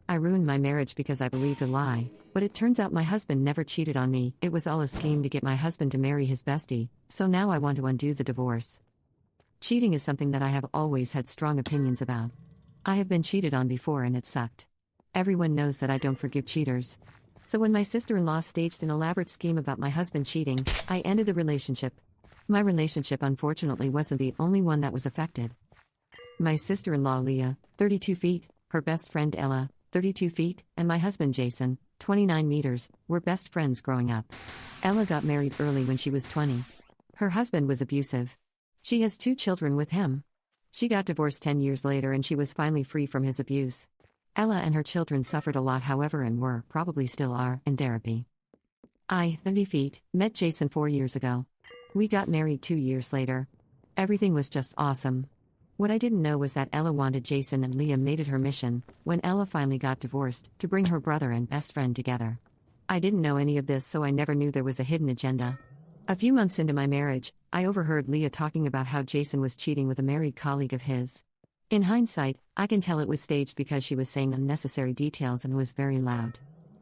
I ruined my marriage because I believed a lie, but it turns out my husband never cheated on me. It was all a scheme to get my husband to marry his bestie, so now I want to undo the divorce. Cheating is something that I have always had strong opinions about. I have been cheated on before and it sucked. Everyone knows that I don't forgive cheaters. So when my sister-in-law staged an elaborate scheme about my husband cheating, I ended the relationship. My relationship unfortunately wasn't the only one that was affected. My sister-in-law Leah, 32 feet, her best friend Ella, 32 feet, and my husband Jason, 29 meters, were best friends growing up. Ella got married early when she was 20. Her husband was abusive. She has 2 children with him. She got divorced 10 years later and she was finally free from his abuse. Ella and her children suffered a lot, however, and were, probably still are, in therapy. I, 30 feet, met Jason 4 years ago. We got married 2 years later. Everything was just awesome. What I didn't know was that Ella wanted Jason, and Leah made it her mission, when Ella finally got divorced, to bring her brother and best friend together. I didn't know any of this, so I never knew there was a hidden agenda. A few months into my marriage, I overheard Leah talking about how Jason was cheating with a married colleague of his. In hindsight, I can tell it was staged because she was saying unnecessary details and was very loud.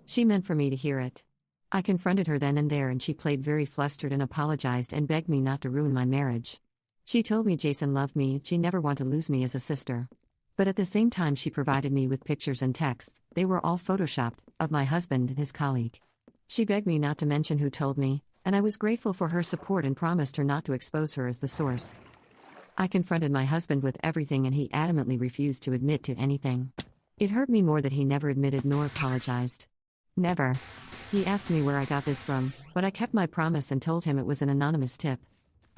She meant for me to hear it. I confronted her then and there, and she played very flustered and apologized and begged me not to ruin my marriage. She told me Jason loved me, she never wanted to lose me as a sister. But at the same time she provided me with pictures and texts, they were all photoshopped, of my husband and his colleague. She begged me not to mention who told me, and I was grateful for her support and promised her not to expose her as the source. I confronted my husband with everything and he adamantly refused to admit to anything. It hurt me more that he never admitted nor apologized. Never. He asked me where I got this from, but I kept my promise and told him it was an anonymous tip.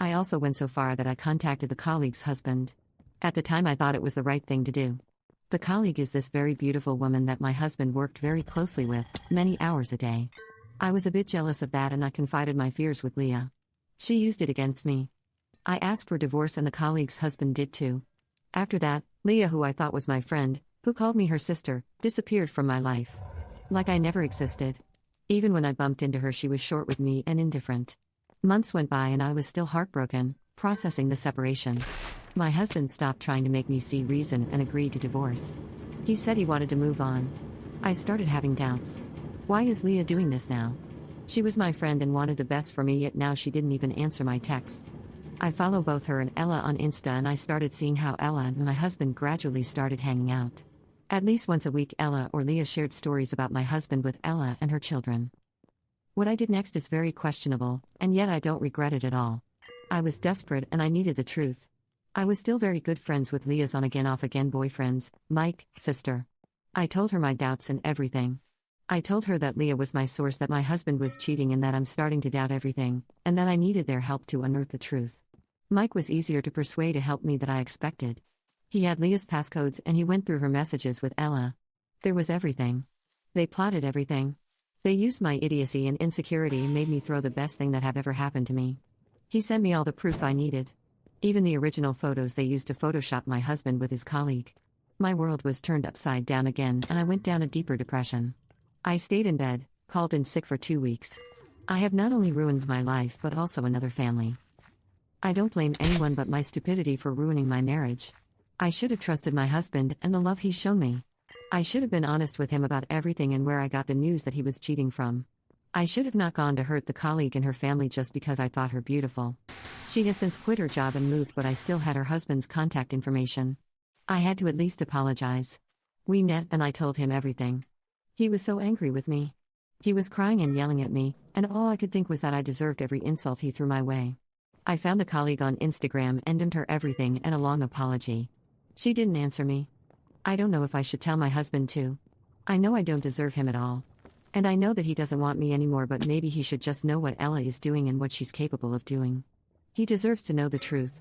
I also went so far that I contacted the colleague's husband. At the time I thought it was the right thing to do. The colleague is this very beautiful woman that my husband worked very closely with, many hours a day. I was a bit jealous of that and I confided my fears with Leah. She used it against me. I asked for divorce and the colleague's husband did too. After that, Leah, who I thought was my friend, who called me her sister, disappeared from my life. Like I never existed. Even when I bumped into her, she was short with me and indifferent. Months went by and I was still heartbroken, processing the separation. My husband stopped trying to make me see reason and agreed to divorce. He said he wanted to move on. I started having doubts. Why is Leah doing this now? She was my friend and wanted the best for me, yet now she didn't even answer my texts. I follow both her and Ella on Insta and I started seeing how Ella and my husband gradually started hanging out. At least once a week Ella or Leah shared stories about my husband with Ella and her children. What I did next is very questionable, and yet I don't regret it at all. I was desperate and I needed the truth. I was still very good friends with Leah's on-again off-again boyfriends, Mike, sister. I told her my doubts and everything. I told her that Leah was my source, that my husband was cheating and that I'm starting to doubt everything, and that I needed their help to unearth the truth. Mike was easier to persuade to help me than I expected. He had Leah's passcodes and he went through her messages with Ella. There was everything. They plotted everything. They used my idiocy and insecurity and made me throw the best thing that have ever happened to me. He sent me all the proof I needed. Even the original photos they used to Photoshop my husband with his colleague. My world was turned upside down again and I went down a deeper depression. I stayed in bed, called in sick for 2 weeks. I have not only ruined my life but also another family. I don't blame anyone but my stupidity for ruining my marriage. I should have trusted my husband and the love he's shown me. I should have been honest with him about everything and where I got the news that he was cheating from. I should have not gone to hurt the colleague and her family just because I thought her beautiful. She has since quit her job and moved, but I still had her husband's contact information. I had to at least apologize. We met and I told him everything. He was so angry with me. He was crying and yelling at me, and all I could think was that I deserved every insult he threw my way. I found the colleague on Instagram and DM'd her everything and a long apology. She didn't answer me. I don't know if I should tell my husband too. I know I don't deserve him at all. And I know that he doesn't want me anymore, but maybe he should just know what Ella is doing and what she's capable of doing. He deserves to know the truth.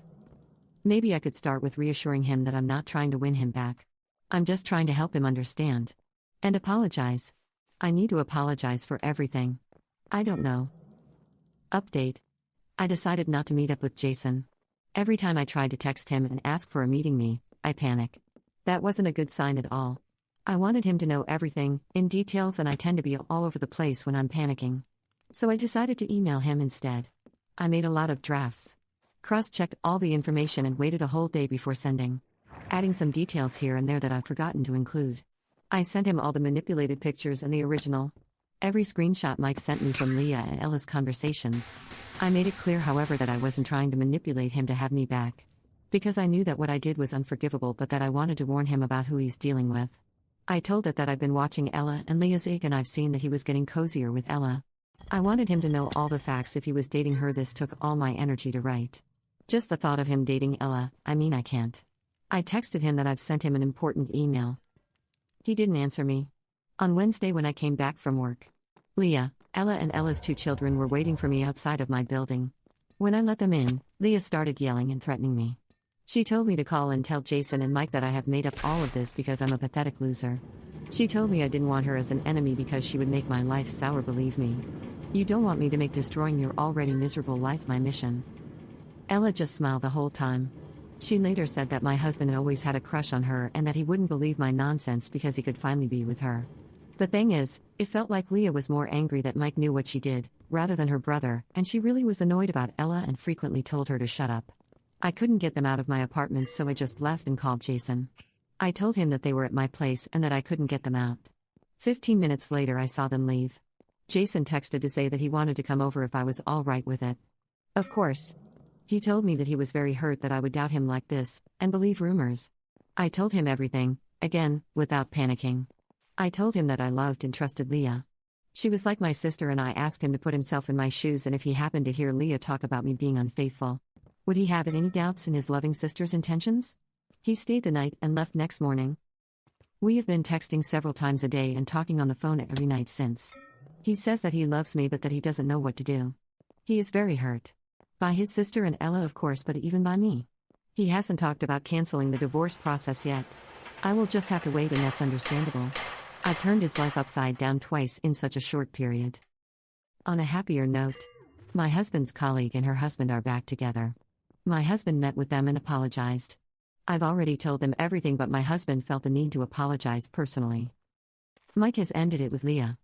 Maybe I could start with reassuring him that I'm not trying to win him back. I'm just trying to help him understand. And apologize. I need to apologize for everything. I don't know. Update. I decided not to meet up with Jason. Every time I tried to text him and ask for a meeting I panic. That wasn't a good sign at all. I wanted him to know everything, in details, and I tend to be all over the place when I'm panicking. So I decided to email him instead. I made a lot of drafts. Cross-checked all the information and waited a whole day before sending. Adding some details here and there that I've forgotten to include. I sent him all the manipulated pictures and the original. Every screenshot Mike sent me from Leah and Ella's conversations. I made it clear, however, that I wasn't trying to manipulate him to have me back. Because I knew that what I did was unforgivable, but that I wanted to warn him about who he's dealing with. I told it that I've been watching Ella and Leah's egg and I've seen that he was getting cozier with Ella. I wanted him to know all the facts if he was dating her. This took all my energy to write. Just the thought of him dating Ella, I can't. I texted him that I've sent him an important email. He didn't answer me. On Wednesday when I came back from work, Leah, Ella and Ella's 2 children were waiting for me outside of my building. When I let them in, Leah started yelling and threatening me. She told me to call and tell Jason and Mike that I have made up all of this because I'm a pathetic loser. She told me I didn't want her as an enemy because she would make my life sour. Believe me. You don't want me to make destroying your already miserable life my mission. Ella just smiled the whole time. She later said that my husband always had a crush on her and that he wouldn't believe my nonsense because he could finally be with her. The thing is, it felt like Leah was more angry that Mike knew what she did, rather than her brother, and she really was annoyed about Ella and frequently told her to shut up. I couldn't get them out of my apartment, so I just left and called Jason. I told him that they were at my place and that I couldn't get them out. 15 minutes later I saw them leave. Jason texted to say that he wanted to come over if I was all right with it. Of course. He told me that he was very hurt that I would doubt him like this, and believe rumors. I told him everything, again, without panicking. I told him that I loved and trusted Leah. She was like my sister, and I asked him to put himself in my shoes, and if he happened to hear Leah talk about me being unfaithful, would he have any doubts in his loving sister's intentions? He stayed the night and left next morning. We have been texting several times a day and talking on the phone every night since. He says that he loves me but that he doesn't know what to do. He is very hurt. By his sister and Ella, of course, but even by me. He hasn't talked about canceling the divorce process yet. I will just have to wait, and that's understandable. I turned his life upside down twice in such a short period. On a happier note, my husband's colleague and her husband are back together. My husband met with them and apologized. I've already told them everything, but my husband felt the need to apologize personally. Mike has ended it with Leah.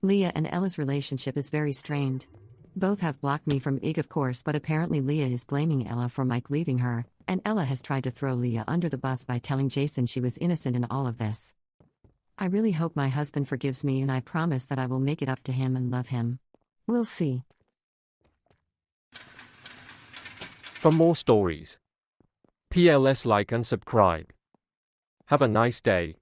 Leah and Ella's relationship is very strained. Both have blocked me from IG, of course, but apparently Leah is blaming Ella for Mike leaving her, and Ella has tried to throw Leah under the bus by telling Jason she was innocent in all of this. I really hope my husband forgives me, and I promise that I will make it up to him and love him. We'll see. For more stories, PLS like and subscribe. Have a nice day.